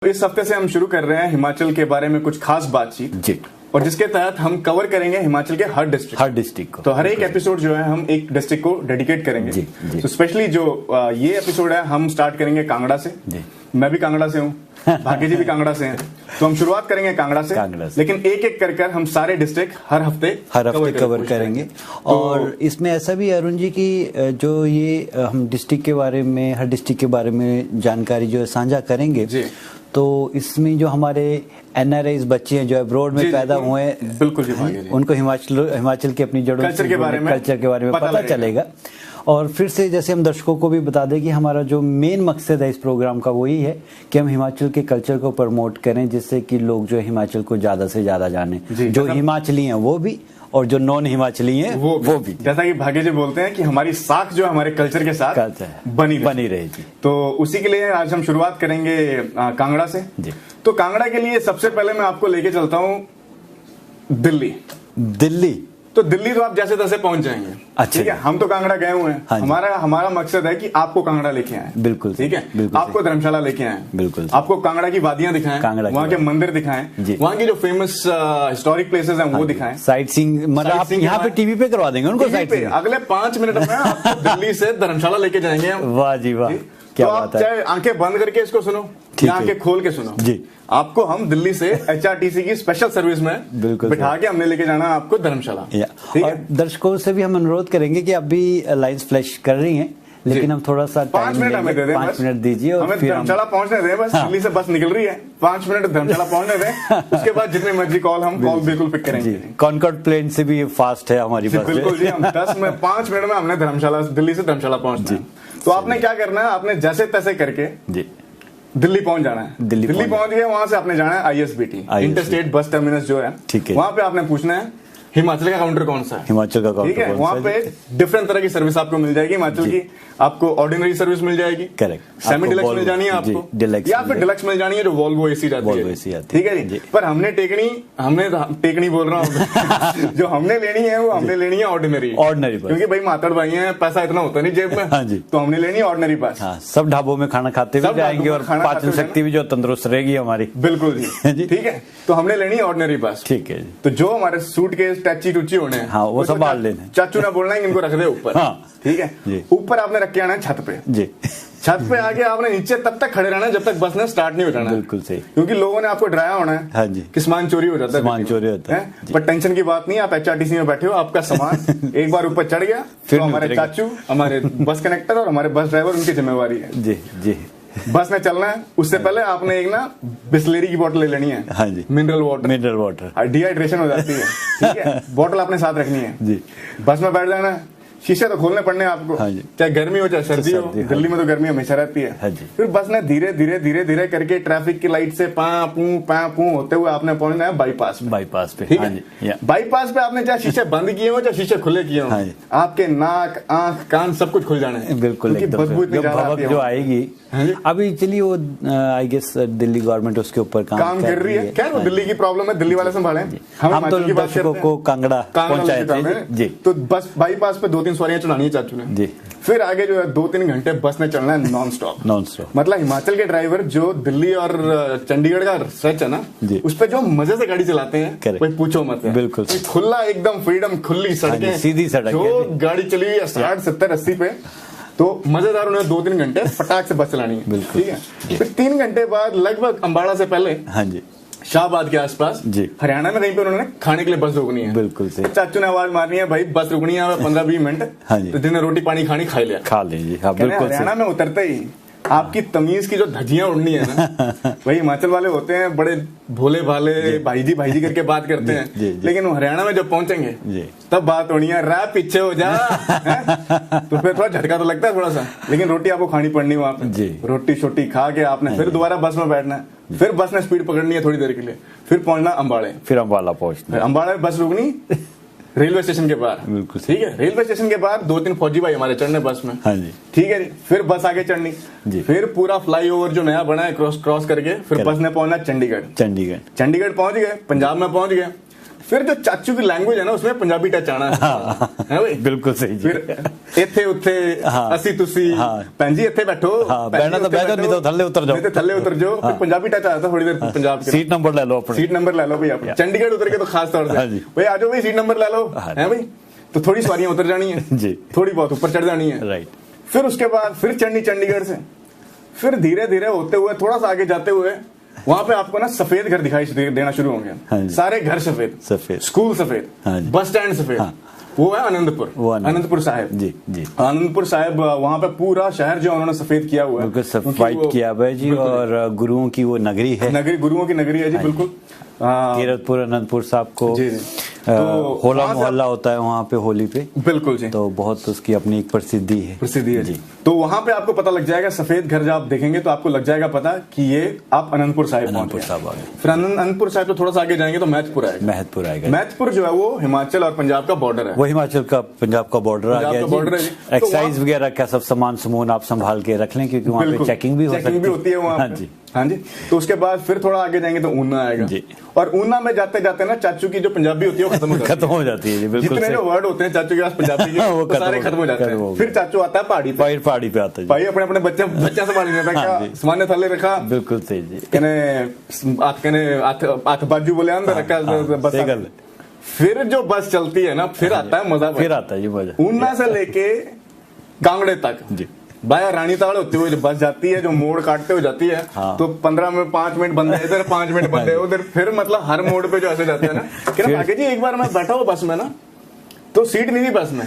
इस हफ्ते से हम शुरू कर रहे हैं हिमाचल के बारे में कुछ खास बातचीत जी, और जिसके तहत हम कवर करेंगे हिमाचल के हर डिस्ट्रिक्ट को। तो हर एक एपिसोड जो है हम एक डिस्ट्रिक्ट को डेडिकेट करेंगे। जी, जी। तो स्पेशली जो ये एपिसोड है हम स्टार्ट करेंगे कांगड़ा से। जी। मैं भी कांगड़ा से हूँ, भाग्य जी भी कांगड़ा से हैं, तो हम शुरुआत करेंगे कांगड़ा से। लेकिन एक एक कर हम सारे डिस्ट्रिक्ट हर हफ्ते कवर करेंगे। और इसमें ऐसा भी अरुण जी की जो ये हम डिस्ट्रिक्ट के बारे में, हर डिस्ट्रिक्ट के बारे में जानकारी जो है साझा करेंगे जी। तो इसमें जो हमारे एनआरआईज बच्चे हैं जो अब्रॉड में पैदा हुए हैं, बिल्कुल जी, उनको हिमाचल की अपनी जड़ों कल्चर के बारे में पता चलेगा। और फिर से जैसे हम दर्शकों को भी बता दें कि हमारा जो मेन मकसद है इस प्रोग्राम का वही है कि हम हिमाचल के कल्चर को प्रमोट करें, जिससे कि लोग जो हिमाचल को ज्यादा से ज्यादा जाने, जो हिमाचली हैं वो भी और जो नॉन हिमाचली हैं वो भी। जैसा कि भाग्य जी बोलते हैं कि हमारी साख जो है हमारे कल्चर के साथ बनी रहेगी। तो उसी के लिए आज हम शुरुआत करेंगे कांगड़ा से जी। तो कांगड़ा के लिए सबसे पहले मैं आपको लेके चलता हूँ दिल्ली। तो दिल्ली तो आप जैसे तैसे पहुंच जाएंगे, ठीक है। हम तो कांगड़ा गए हुए हैं। हाँ, हमारा मकसद है कि आपको कांगड़ा लेके आए, बिल्कुल ठीक है। आपको धर्मशाला लेके आए, बिल्कुल। आपको कांगड़ा की वादियां दिखाएं, वहाँ के मंदिर दिखाएं, वहाँ की जो फेमस हिस्टोरिक प्लेसेस हैं वो दिखाएं। साइट सीइंग मतलब आप यहाँ पे टीवी पे करवा देंगे उनको साइट सीइंग। अगले 5 मिनट में आपको दिल्ली से धर्मशाला लेके जाएंगे। वाह जी वाह, तो आप चाहे आंखें बंद करके इसको सुनो या आंखें खोल के सुनो जी, आपको हम दिल्ली से एचआरटीसी की स्पेशल सर्विस में बिल्कुल बिठा के हमने लेके जाना आपको धर्मशाला। ठीक है। दर्शकों से भी हम अनुरोध करेंगे कि अभी लाइन्स फ्लैश कर रही हैं, लेकिन हम थोड़ा सा 5 मिनट हमें दे दें, 5 मिनट दीजिए और हमें धर्मशाला पहुंचने दें बस। दिल्ली से बस निकल रही है, 5 मिनट धर्मशाला पहुंचने दें, उसके बाद जितने मर्जी हम कॉल बिल्कुल पिक करेंगे। कॉन्कॉर्ड प्लेन से भी फास्ट है हमारी बस। बिल्कुल जी, हम 5 मिनट में हमने दिल्ली से धर्मशाला पहुंचना है। तो आपने क्या करना है, आपने जैसे तैसे करके जी दिल्ली पहुंच जाना है। दिल्ली पहुंच गए, वहां से आपने जाना है आईएसबीटी, इंटरस्टेट बस टर्मिनस जो है, ठीक है। वहां पे आपने पूछना है हिमाचल का काउंटर कौन सा है, हिमाचल का काउंटर, ठीक है। वहां पे डिफरेंट तरह की सर्विस आपको मिल जाएगी हिमाचल की। आपको ऑर्डिनरी सर्विस मिल जाएगी, करेक्ट। सेमी डिलक्स मिल जानी है आपको, या फिर डिलक्स मिल जानी है जो वोल्वो एसी जाती है, ठीक है जी। पर हमने टेकनी बोल रहा हूँ जो हमने लेनी है वो हमने लेनी है ऑर्डिनरी, क्योंकि भाई मातड़ भाई हैं, पैसा इतना होता नहीं जेब में, तो हमने लेनी है ऑर्डिनरी बस। सब ढाबों में खाना खाते हुए जाएंगे और पाचन शक्ति भी जो तंदुरुस्त रहेगी हमारी। बिल्कुल जी, ठीक है। तो हमने लेनी है ऑर्डिनरी बस, ठीक है। तो जो हमारे सूट के टैची टूची होने हैं, हाँ, वो संभाल लेने, चाचू ने बोलना है इनको रख दे ऊपर, ठीक है। ऊपर आपने रख के आना है छत पे जी। छत पे आके आपने नीचे तब तक खड़े रहना है जब तक बस ने स्टार्ट नहीं हो जाना। बिल्कुल सही, क्योंकि लोगों ने आपको डराया होना है, हाँ जी, कि सामान चोरी हो जाता है, सामान चोरी होता है। पर टेंशन की बात नहीं, आप एचआरटीसी में बैठे हो, आपका सामान एक बार ऊपर चढ़ गया फिर हमारे चाचू, हमारे बस कनेक्टर और हमारे बस ड्राइवर, उनकी जिम्मेवारी है जी जी। बस में चलना है, उससे पहले आपने एक ना बिस्लेरी की बोतल ले लेनी है, हाँ जी, मिनरल वाटर, डिहाइड्रेशन हो जाती है, ठीक है। बोतल आपने साथ रखनी है जी। बस में बैठ जाना है, शीशे तो खोलने पड़ने आपको, हाँ जी, चाहे गर्मी हो चाहे सर्दी हो। दिल्ली में तो गर्मी हमेशा रहती है, हाँ जी। फिर बस ने धीरे धीरे करके ट्रैफिक की लाइट से पू होते हुए आपने पहुंचना है बाईपास पे, ठीक है। बाईपास पे आपने चाहे शीशे बंद किए हो चाहे शीशे खुले किए हो, आपके नाक आंख कान सब कुछ खुल जाने हैं, बिल्कुल। बदबू जो आएगी अभी, चलिए वो आई गेस दिल्ली गवर्नमेंट उसके ऊपर काम कर रही है। क्या वो दिल्ली की प्रॉब्लम है, दिल्ली वाले संभाले, हम तो दर्शकों को कांगड़ा पहुंचाए थे। तो बस बाईपास पे 2-3 सवारियां चढ़ानी है चाचू ने जी। फिर आगे जो है 2-3 घंटे बस ने चलना है नॉन स्टॉप। मतलब हिमाचल के ड्राइवर जो दिल्ली और चंडीगढ़ का स्ट्रेच है ना, उस पे जो मजे से गाड़ी चलाते हैं कोई पूछो मत, बिल्कुल खुला एकदम फ्रीडम, खुली सड़कें, सीधी सड़क, जो गाड़ी चली हुई है 60, 70, 80 पे, तो मजेदार उन्हें 2-3 घंटे फटाक से बस चलानी है, ठीक है। फिर 3 घंटे बाद लगभग अम्बाड़ा से पहले, हाँ जी, शाहबाद के आसपास जी, हरियाणा में कहीं पे उन्होंने खाने के लिए बस रोकनी है, बिल्कुल सही। चाचू ने आवाज मारनी है, भाई बस रुकनी है 15-20 मिनट, हाँ जी। तो जिन्हें रोटी पानी खानी खा लीजिए, हाँ बिल्कुल। हरियाणा में उतरते ही आपकी तमीज की जो धज्जियां उड़नी है ना, वही हिमाचल वाले होते हैं बड़े भोले भाले, भाई जी करके बात करते हैं, लेकिन हरियाणा में जब पहुंचेंगे तब बात होनी है, रैप पीछे हो जा तो फिर थोड़ा झटका तो लगता है थोड़ा सा, लेकिन रोटी आपको खानी पड़नी वहां पे। रोटी छोटी खा के आपने फिर दोबारा बस में बैठना है, फिर बस ने स्पीड पकड़नी है थोड़ी देर के लिए, फिर पहुंचना अम्बाड़े, फिर अम्बाड़ा पहुंचना, अम्बाड़े बस रुकनी रेलवे स्टेशन के बाहर, बिल्कुल ठीक है। रेलवे स्टेशन के बाहर 2-3 फौजी भाई हमारे चढ़ने बस में, हाँ जी, ठीक है। फिर बस आगे चढ़नी जी, फिर पूरा फ्लाईओवर जो नया बना है क्रॉस करके फिर बस ने पहुंचना चंडीगढ़ पहुंच गए, पंजाब में पहुंच गए। फिर जो चाचू की लैंग्वेज है ना उसमें पंजाबी टच आना है भाई, बिल्कुल सही जी। फिर इथे उत्थे असी तुसी भैन जी इथे बैठो, बैठना तो बैठो, नहीं तो थल्ले उतर जाओ, नहीं तो थल्ले उतर जाओ। फिर पंजाबी टच आता थोड़ी देर पंजाब के, सीट नंबर ले लो अपना, सीट नंबर ले लो भाई अपना। चंडीगढ़ उतर के तो खास तौर से भाई आ जाओ भाई सीट नंबर ले लो, है भाई। तो थोड़ी सवारियां उतर जानी है जी, थोड़ी बहुत ऊपर चढ़ जानी है, राइट। फिर उसके बाद फिर चंडीगढ़ से फिर धीरे धीरे होते हुए थोड़ा सा आगे जाते हुए वहां पे आपको ना सफेद घर दिखाई देना शुरू होंगे। सारे घर सफेद, स्कूल सफेद, बस स्टैंड सफेद। वो है आनंदपुर साहिब जी जी। आनंदपुर साहिब वहां पे पूरा शहर जो उन्होंने सफेद किया हुआ है, वाइट किया हुआ है जी। और गुरुओं की वो नगरी है, गुरुओं की नगरी है जी, बिल्कुल। कीरतपुर अनंतपुर साहब को जी जी। तो होला मोहल्ला होता है वहाँ पे होली पे, बिल्कुल जी। तो बहुत उसकी अपनी एक प्रसिद्धि है जी। तो वहाँ पे आपको पता लग जाएगा, सफेद घर जब आप देखेंगे तो आपको लग जाएगा पता कि ये आप अनंतपुर साहिब आ गए। फिर अनंतपुर साहिब तो थोड़ा सा आगे जाएंगे तो महतपुर आएगा। महतपुर जो है वो हिमाचल और पंजाब का बॉर्डर है, वो हिमाचल का पंजाब का बॉर्डर आ गया। एक्साइज वगैरह का सब सामान समून आप संभाल के रख लें, क्योंकि वहाँ पे चेकिंग भी होती है वहाँ। हाँ जी। तो उसके बाद फिर थोड़ा आगे जाएंगे तो ऊना आएगा जी। और ऊना में जाते जाते ना चाचू की जो पंजाबी होती है वो खत्म हो जाती है। बिल्कुल, जितने जो वर्ड होते हैं चाचू के पास पंजाबी के वो सारे खत्म हो जाते हैं। फिर चाचू आता है पहाड़ी पे आता है भाई, अपने बच्चा संभाल लेता है, सामान्य थल्ले रखा, बिल्कुल सही जी। कहने हाथ बाजू बोले अंदर रखा बस। फिर जो बस चलती है ना फिर आता है मजा, फिर आता है जी मजा। ऊना से लेके कांगड़े तक जी भाई रानीताड़ होते हुए जो बस जाती है, जो मोड़ काटते हुए जाती है, तो 15 में 5 मिनट बंद है इधर, 5 मिनट बंद है उधर। फिर मतलब हर मोड़ पे जो ऐसे जाते हैं ना कि आगे जी एक बार मैं बैठा हूँ बस में ना, तो सीट नहीं थी बस में,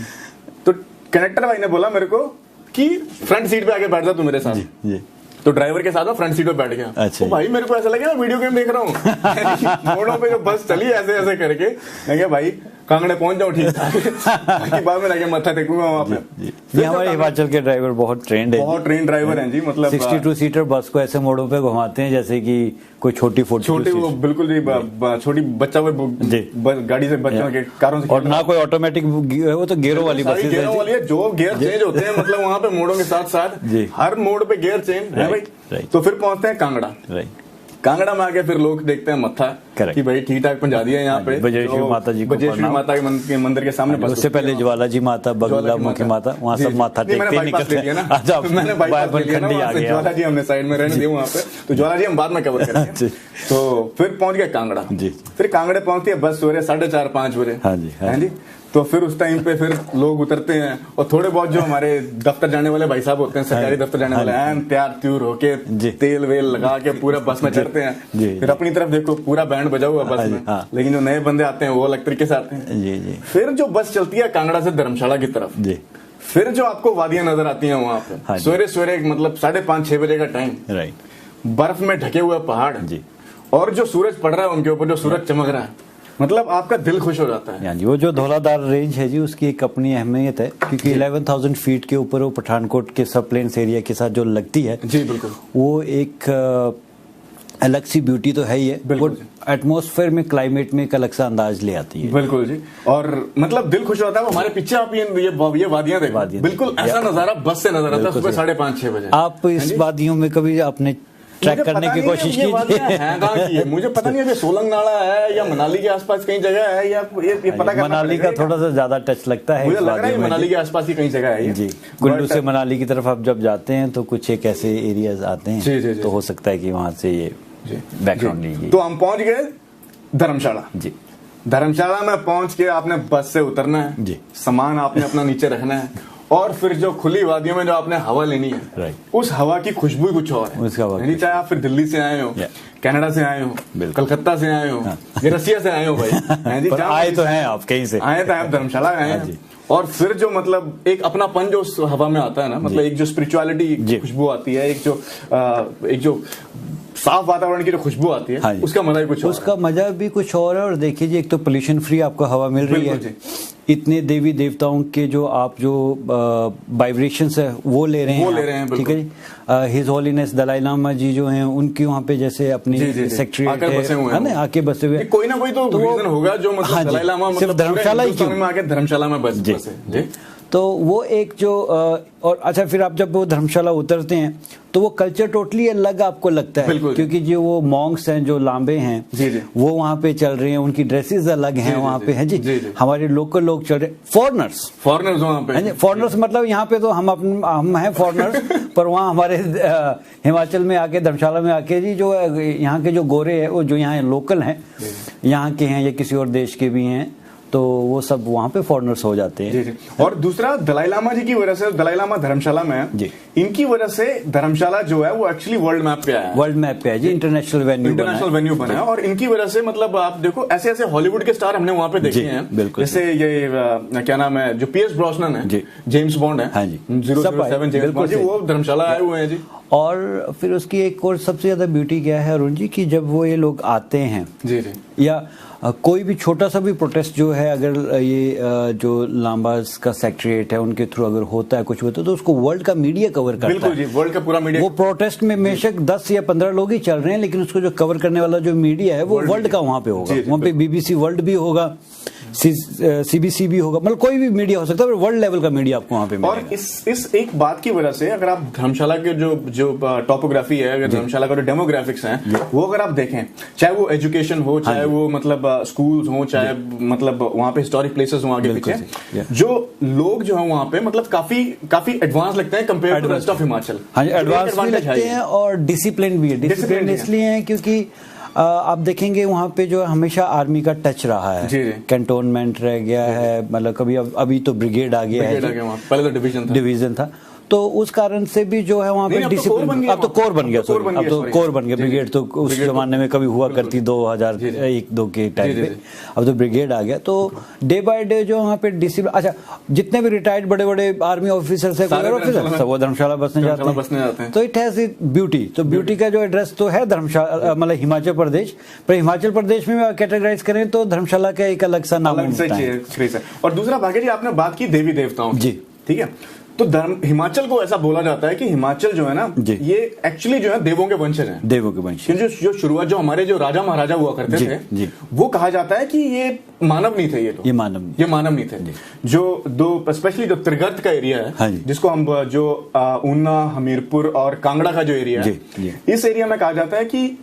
तो कंडक्टर भाई ने बोला मेरे को कि फ्रंट सीट पे आके बैठ जा तू मेरे साथ जी। तो ड्राइवर के साथ में फ्रंट सीट पे बैठ गया। अच्छा। तो भाई मेरे को ऐसा लगे मैं वीडियो गेम देख रहा हूँ मोड़ों पे जो बस चली ऐसे ऐसे करके, मैं भाई कांगड़े पहुंच जाओ ठीक ठाक, बाद में लगे मत्था टेकूंगा वहां पे। ये हमारे हिमाचल के ड्राइवर बहुत ट्रेंड ड्राइवर हैं जी। मतलब 62 सीटर बस को ऐसे मोड़ों पे घुमाते हैं जैसे कि कोई छोटी वो बिल्कुल जी छोटी बच्चा गाड़ी से बच्चों के कारों से, और ना कोई ऑटोमेटिक, वो तो गेयरों वाली बस है जो गियर चेंज होते हैं मतलब वहाँ पे मोड़ों के साथ साथ हर मोड़ पे गियर चेंज है भाई। तो फिर पहुंचते हैं कांगड़ा में आके फिर लोग देखते हैं मत्था कि भाई ठीक ठाक पहुंचा दिया यहाँ पे बजेश्वरी माता जी, बजेश्वरी माता के मंदिर के सामने। उससे पहले ज्वाला जी माता, बगलामुखी माता, वहाँ सब माथा टेकते निकलते हैं। मैंने ज्वाला जी हमने साइड में रहने दिया वहाँ पे, तो ज्वाला जी हम बाद में कवर करेंगे। तो फिर पहुंच गए कांगड़ा जी। फिर कांगड़े पहुंचती है बस सवेरे 4:30-5 बजे। हाँ जी। तो फिर उस टाइम पे फिर लोग उतरते हैं और थोड़े बहुत जो हमारे दफ्तर जाने वाले भाई साहब होते हैं, सरकारी दफ्तर जाने वाले हैं, तैयार त्यूर होके तेल वेल लगा के पूरा बस में चढ़ते हैं। फिर अपनी तरफ देखो पूरा बैंड बजा हुआ बस में, लेकिन जो नए बंदे आते हैं वो अलग तरीके से आते हैं। फिर जो बस चलती है कांगड़ा से धर्मशाला की तरफ, फिर जो आपको वादियां नजर आती हैं वहां पे सवेरे मतलब 5:30-6 बजे का टाइम, बर्फ में ढके हुए पहाड़ और जो सूरज पड़ रहा है उनके ऊपर, जो सूरज चमक रहा है, मतलब आपका दिल खुश हो जाता है। जी, वो जो धौलाधार रेंज है जी उसकी एक अपनी अहमियत है, क्योंकि 11,000 फीट के ऊपर वो पठानकोट के सब प्लेन्स एरिया के साथ जो लगती है जी, बिल्कुल वो एक अलग सी ब्यूटी तो है ही है, बिल्कुल एटमॉस्फेयर में, क्लाइमेट में एक अलग सा अंदाज ले आती है। बिल्कुल जी। और मतलब दिल खुश होता है। हमारे पीछे आप ये वादियां देखो, बिल्कुल ऐसा नजारा बस से नजर आता है सुबह 5:30-6 बजे। आप इस वादियों में कभी आपने ट्रैक करने की कोशिश की? मुझे पता नहीं है सोलंग नाला है या मनाली के आसपास कहीं जगह है, या ये पता करना। मनाली का थोड़ा सा ज्यादा टच लगता है, मुझे लग रहा है मनाली के आसपास ही कहीं जगह है जी। कुल्लू से मनाली की तरफ आप जब जाते हैं तो कुछ एक ऐसे एरियाज आते हैं, तो हो सकता है कि वहां से ये बैकग्राउंड लीजिए। तो हम पहुंच गए धर्मशाला जी। धर्मशाला में पहुंच के आपने बस से उतरना है जी, सामान आपने अपना नीचे रखना है, और फिर जो खुली वादियों में जो आपने हवा लेनी है, उस हवा की खुशबू कुछ और है। चाहे आप फिर दिल्ली से आए हो, कनाडा से आए हो, कलकत्ता से आए हो, रसिया से आए हो भाई, आए तो हैं आप, कहीं से आए तो आप धर्मशाला आए हैं। और फिर जो मतलब एक अपनापन जो उस हवा में आता है ना, मतलब एक जो स्पिरिचुअलिटी खुशबू आती है, एक जो साफ वातावरण की जो खुशबू आती है, उसका मजा ही कुछ, उसका मजा भी कुछ और है। और देखिए जी, एक तो पोल्यूशन फ्री आपको हवा मिल रही है, इतने देवी देवताओं के जो आप जो वाइब्रेशंस है वो ले रहे हैं, ठीक है जी। हिज होलीनेस दलाई लामा जी जो हैं उनकी वहाँ पे जैसे अपनी सेक्रेटरी है ना, आके बसे हुए, कोई ना कोई तो रीजन होगा जो मतलब दलाई लामा मतलब धर्मशाला ही में आके धर्मशाला में बसे। तो वो एक जो और अच्छा, फिर आप जब वो धर्मशाला उतरते हैं तो वो कल्चर टोटली अलग आपको लगता है, क्योंकि जो वो मॉन्क्स हैं, जो लांबे हैं, वो वहाँ पे चल रहे हैं, उनकी ड्रेसेस अलग हैं वहाँ पे हैं जी। हमारे लोकल लोग चल रहे, फॉरेनर्स वहाँ पे, फॉरेनर्स मतलब यहाँ पे तो हम हैं फॉरेनर्स पर वहाँ हमारे हिमाचल में आके, धर्मशाला में आके जी, जो यहाँ के जो गोरे हैं, वो जो यहाँ लोकल हैं, यहाँ के हैं या किसी और देश के भी हैं, तो वो सब वहाँ पे फॉरेनर्स हो जाते हैं। जी। और दूसरा, दलाई लामा जी की वजह से, दलाई लामा धर्मशाला में है, इनकी वजह से धर्मशाला जो है वो एक्चुअली वर्ल्ड मैप पे आया है। वर्ल्ड मैप पे है जी, इंटरनेशनल वेन्यू बना है। और इनकी वजह से मतलब आप देखो, ऐसे ऐसे हॉलीवुड के स्टार हमने वहाँ पे देखे हैं, जैसे ये क्या नाम है, जो पीएस ब्रॉसनन है, जेम्स बॉन्ड है, 007 जेम्स बॉन्ड, वो धर्मशाला आए हुए हैं जी। और फिर उसकी एक और सबसे ज्यादा ब्यूटी क्या है अरुण जी, की जब वो ये लोग आते हैं जी या कोई भी छोटा सा भी प्रोटेस्ट जो है, अगर ये जो लांबास का सेक्रेटरीट है उनके थ्रू अगर होता है कुछ होता है, तो उसको वर्ल्ड का मीडिया कवर करता है। बिल्कुल जी, वर्ल्ड का पूरा मीडिया। वो प्रोटेस्ट में बेशक 10 या 15 लोग ही चल रहे हैं, लेकिन उसको जो कवर करने वाला जो मीडिया है वो वर्ल्ड का वहां पे होगा। वहां पे BBC वर्ल्ड भी होगा, CBC भी होगा, मतलब कोई भी मीडिया हो सकता है, वर्ल्ड लेवल का मीडिया आपको वहां पे मिलेगा। और इस एक बात की वजह से, अगर आप धर्मशाला के जो टॉपोग्राफी है, अगर धर्मशाला का जो डेमोग्राफिक्स हैं, वो अगर आप देखें, चाहे वो एजुकेशन हो, चाहे वो मतलब स्कूल्स हो, चाहे मतलब वहां पे हिस्टोरिक प्लेसेस हो आगे पीछे, जो लोग जो है वहां पे मतलब काफी एडवांस लगते हैं compare to rest of Himachal. हाँ, एडवांस भी लगते हैं और डिसिप्लिन भी है। डिसिप्लिन इसलिए है क्योंकि आप देखेंगे वहाँ पे जो हमेशा आर्मी का टच रहा है, कैंटोनमेंट रह गया है, मतलब कभी अभी तो ब्रिगेड आ गया है, पहले तो डिवीजन था, तो उस कारण से भी जो है वहाँ पे डिसिप्लिन, अब तो कोर बन गया, अब तो कोर बन गया। ब्रिगेड तो उस जमाने में कभी हुआ करती 2001-2 के टाइम पे, अब तो ब्रिगेड आ गया। तो डे बाय डे जो वहाँ पे डिसिप्लिन, अच्छा जितने भी रिटायर्ड बड़े बड़े आर्मी ऑफिसर्स है, सब वो धर्मशाला बसने जाते हैं, तो इट हैज ब्यूटी। तो ब्यूटी का जो एड्रेस तो है धर्मशाला, मतलब हिमाचल प्रदेश, पर हिमाचल प्रदेश में कैटेगराइज करें तो धर्मशाला का एक अलग सा नाम है। और दूसरा भाग्य जी, आपने बात की देवी देवताओं जी, ठीक है, तो हिमाचल को ऐसा बोला जाता है कि हिमाचल जो है ना, ये एक्चुअली जो है देवों के वंशज हैं। देवों के वंशज, जो शुरुआत जो हमारे जो राजा महाराजा हुआ करते थे, वो कहा जाता है कि ये मानव नहीं थे, ये मानव नहीं थे। जो दो स्पेशली जो त्रिगर्त का एरिया है, जिसको हम जो ऊना, हमीरपुर और कांगड़ा का जो एरिया है, इस एरिया में कहा जाता है कि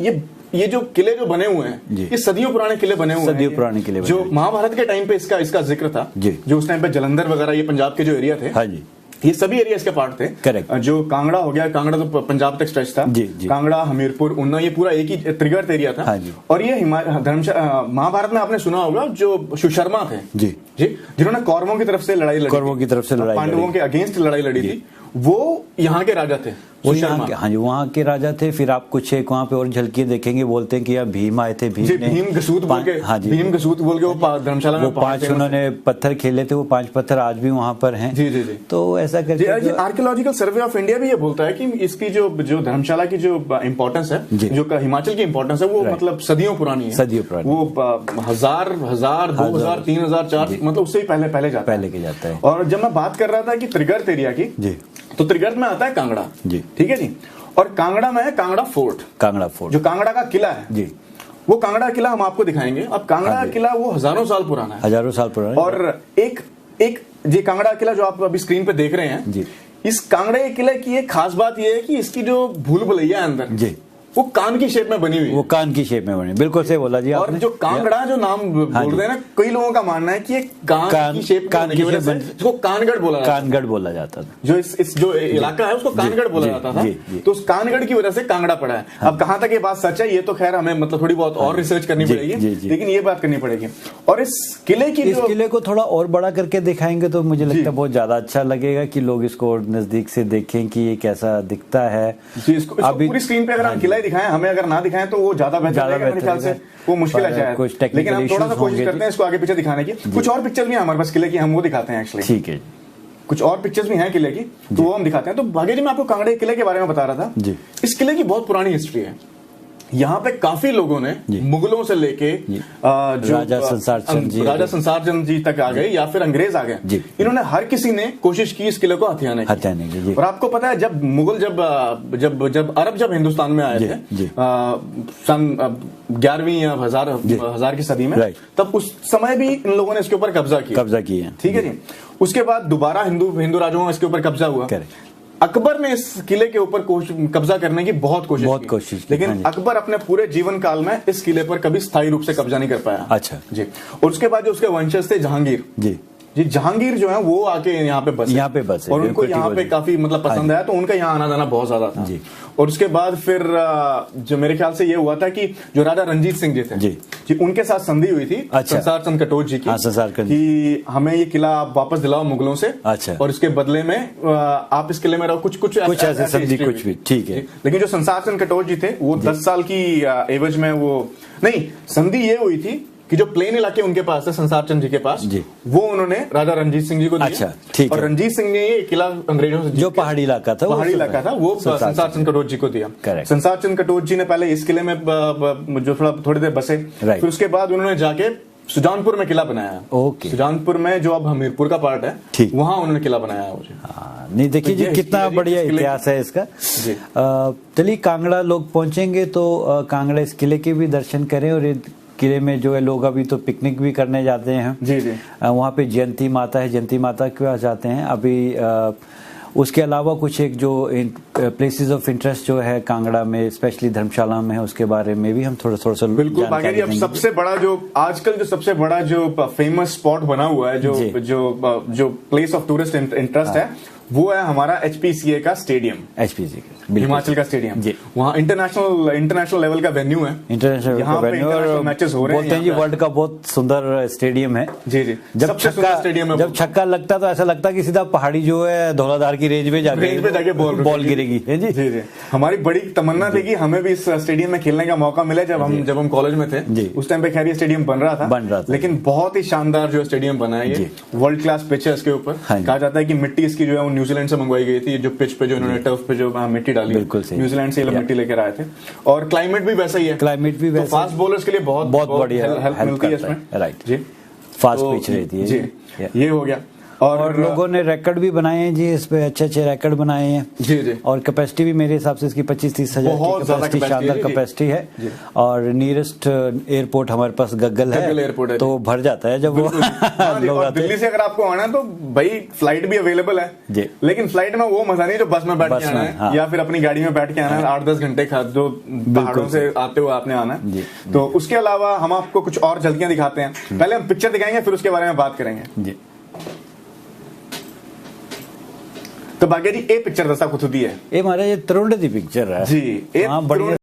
ये जो किले जो बने हुए हैं, ये सदियों पुराने किले बने हुए हैं। सदियों पुराने किले जो महाभारत के टाइम पे इसका जिक्र था, जो उस टाइम पे जलंधर वगैरह ये पंजाब के जो एरिया थे, ये सभी एरिया इसके पार्ट थे। करेक्ट। जो कांगड़ा हो गया, कांगड़ा तो पंजाब तक स्ट्रेच था, कांगड़ा, हमीरपुर, ऊना, ये पूरा एक ही त्रिगर्त एरिया था। और ये महाभारत में आपने सुना होगा, जो सुशर्मा थे जी, जिन्होंने कौरवों की तरफ से लड़ाई लड़ी, पांडवों के अगेंस्ट लड़ाई लड़ी थी, वो यहाँ के राजा थे, वो वहाँ के राजा थे। फिर आप कुछ एक वहाँ पे और झलकी देखेंगे, बोलते हैं कि यहाँ भीम आए थे, भीम गसूत बोल के वो धर्मशाला में 5 उन्होंने पत्थर खेले थे, वो 5 पत्थर आज भी वहाँ पर हैं। जी। तो ऐसा करके आर्कियोलॉजिकल सर्वे ऑफ इंडिया भी ये बोलता है कि इसकी जो धर्मशाला की जो इम्पोर्टेंस है, जो हिमाचल की इम्पोर्टेंस है, वो मतलब सदियों पुरानी है। वो 1000, 2000, 3000, 4000 मतलब उससे ही पहले जाता है। और जब मैं बात कर रहा था कि त्रिगर्त एरिया की, तो त्रिगर्त में आता है कांगड़ा जी, ठीक है जी। और कांगड़ा में है कांगड़ा फोर्ट, जो कांगड़ा का किला है जी, वो कांगड़ा किला हम आपको दिखाएंगे। अब कांगड़ा किला वो हजारों साल पुराना है, और एक ये कांगड़ा किला जो आप अभी स्क्रीन पे देख रहे हैं जी, इस कांगड़ा किले की एक खास बात ये है कि इसकी जो भूल भुलैया अंदर जी, वो कान की शेप में बनी हुई है। वो कान की शेप में बनी, बिल्कुल सही बोला जी आपने। और जो कांगड़ा जो नाम बोल रहे हैं ना, कई लोगों का मानना है कि ये कान की शेप की वजह से इसको कानगढ़ बोला जाता था। जो इस जो इलाका है उसको कानगढ़ बोला जाता था, तो उस कानगढ़ की वजह से कांगड़ा पड़ा है। अब कहां तक ये बात सच है, ये तो खैर हमें मतलब थोड़ी बहुत और रिसर्च करनी पड़ेगी, लेकिन ये बात करनी पड़ेगी। और इस किले को थोड़ा और बड़ा करके दिखाएंगे तो मुझे लगता है बहुत ज्यादा अच्छा लगेगा कि लोग इसको नजदीक से देखें कि ये कैसा दिखता है। अभी पूरी स्क्रीन पे अगर हम किला दिखाएं, हमें अगर ना दिखाएं तो वो ज्यादा बेहतर है मेरे ख्याल से। वो मुश्किल है शायद, लेकिन हम थोड़ा सा कोशिश करते हैं इसको आगे पीछे दिखाने की। कुछ और पिक्चर्स भी हमारे पास किले की, हम वो दिखाते हैं एक्चुअली, ठीक है। कुछ और पिक्चर्स भी हैं किले की, तो वो हम दिखाते हैं। तो भाग्य जी, मैं आपको कांगड़ा किले के बारे में बता रहा था जी। इस किले की बहुत पुरानी हिस्ट्री है। यहाँ पे काफी लोगों ने मुगलों से लेके जो राजा संसार चंद जी तक आ गए या फिर अंग्रेज आ गए, इन्होंने हर किसी ने कोशिश की इस किले को हथियाने की। और आपको पता है जब मुगल जब अरब हिंदुस्तान में आए थे सन 11वीं या हजार की सदी में, तब उस समय भी इन लोगों ने इसके ऊपर कब्जा किया। ठीक है जी। उसके बाद दोबारा हिंदू राजाओं में इसके ऊपर कब्जा हुआ। अकबर ने इस किले के ऊपर कब्जा करने की बहुत कोशिश की, लेकिन अकबर अपने पूरे जीवन काल में इस किले पर कभी स्थायी रूप से कब्जा नहीं कर पाया। अच्छा जी। और उसके बाद जो उसके वंशज थे जहांगीर जी, जहांगीर जो है वो आके यहाँ पे बसे और उनको यहाँ पे काफी मतलब पसंद आया, तो उनका यहाँ आना जाना बहुत ज्यादा था जी। और उसके बाद फिर जो मेरे ख्याल से ये हुआ था कि जो राजा रंजीत सिंह जी थे जी, उनके साथ संधि हुई थी संसार चंद कटोच जी की, कि हमें ये किला आप वापस दिलाओ मुगलों से, और इसके बदले में आप इस किले में रहो, कुछ ऐसे संधि कुछ भी। ठीक है। लेकिन जो संसार चंद कटोच जी थे वो 10 साल की एवज में वो नहीं, संधि ये हुई थी कि जो प्लेन इलाके उनके पास है संसार चंद जी के पास जी, वो उन्होंने राजा रंजीत सिंह जी को दिया। अच्छा, ठीक है। और रंजीत सिंह ने ये किला अंग्रेजों से जो पहाड़ी इलाका था वो संसार चंद कटोच जी को दिया। संसार चंद कटोच जी ने पहले इस किले में जो थोड़ी देर बसे, फिर उसके बाद उन्होंने जाके सुजानपुर में किला बनाया। ओके। सुजानपुर में जो अब हमीरपुर का पार्ट है, वहां उन्होंने किला बनाया है। नहीं, देखिए जी कितना बढ़िया इतिहास है इसका। चलिए कांगड़ा लोग पहुंचेंगे तो कांगड़ा इस किले के भी दर्शन करें, और किले में जो है लोग अभी तो पिकनिक भी करने जाते हैं जी। वहाँ पे जयंती माता है, जयंती माता क्यों जाते हैं अभी। उसके अलावा कुछ एक जो प्लेसेस ऑफ इंटरेस्ट जो है कांगड़ा में, स्पेशली धर्मशाला में है, उसके बारे में भी हम थोड़ा सा बिल्कुल। अब सबसे बड़ा जो आजकल जो सबसे बड़ा जो फेमस स्पॉट बना हुआ है, जो प्लेस ऑफ टूरिस्ट इंटरेस्ट है, वो है हमारा HPCA का स्टेडियम। HPCA हिमाचल का स्टेडियम जी। वहाँ इंटरनेशनल लेवल का वेन्यू है, इंटरनेशनल मैचेस हो रहे हैं। बोलते हैं जी वर्ल्ड का बहुत सुंदर स्टेडियम है जी। जब छक्का लगता तो ऐसा लगता कि सीधा पहाड़ी जो है धौलाधार की रेंज में जाके बॉल गिरेगी जी। हमारी बड़ी तमन्ना थी कि हमें भी इस स्टेडियम में खेलने का मौका मिले जब हम कॉलेज में थे। उस टाइम पे खैर ये स्टेडियम बन रहा था, लेकिन बहुत ही शानदार जो स्टेडियम बना है, ये वर्ल्ड क्लास पिच है। इसके ऊपर कहा जाता है कि मिट्टी इसकी जो है न्यूजीलैंड से मंगवाई गई थी, जो पिच पे जो इन्होंने टर्फ पे जो मिट्टी डाली, न्यूजीलैंड से मिट्टी लेकर आए थे। और क्लाइमेट भी वैसा ही है, तो फास्ट बॉलर्स के लिए बहुत बढ़िया हेल्प मिलती है इसमें। राइट जी, फास्ट पिच रहती है जी। ये हो गया। और लोगों ने रिकॉर्ड भी बनाए हैं जी, इस पे अच्छे रिकॉर्ड बनाए हैं जी। और कैपेसिटी भी मेरे हिसाब से इसकी 25-30 हजार की कैपेसिटी, शानदार कैपेसिटी है। और नियरेस्ट एयरपोर्ट हमारे पास गग्गल है, तो भर जाता है जब वो लोग आते हैं। दिल्ली से अगर आपको आना है तो भाई फ्लाइट भी अवेलेबल है जी, लेकिन फ्लाइट में वो मजा नहीं जो बस में बैठ के आना है या फिर अपनी गाड़ी में बैठ के आना है 8-10 घंटे जो पहाड़ों से आते हुए आपने आना है। तो उसके अलावा हम आपको कुछ और झलकियां दिखाते हैं। पहले हम पिक्चर दिखाएंगे, फिर उसके बारे में बात करेंगे जी। तो भाग्य जी, ये पिक्चर दसा कुछ दी है, ये महाराज तरुण दी पिक्चर है जी। हाँ, बढ़िया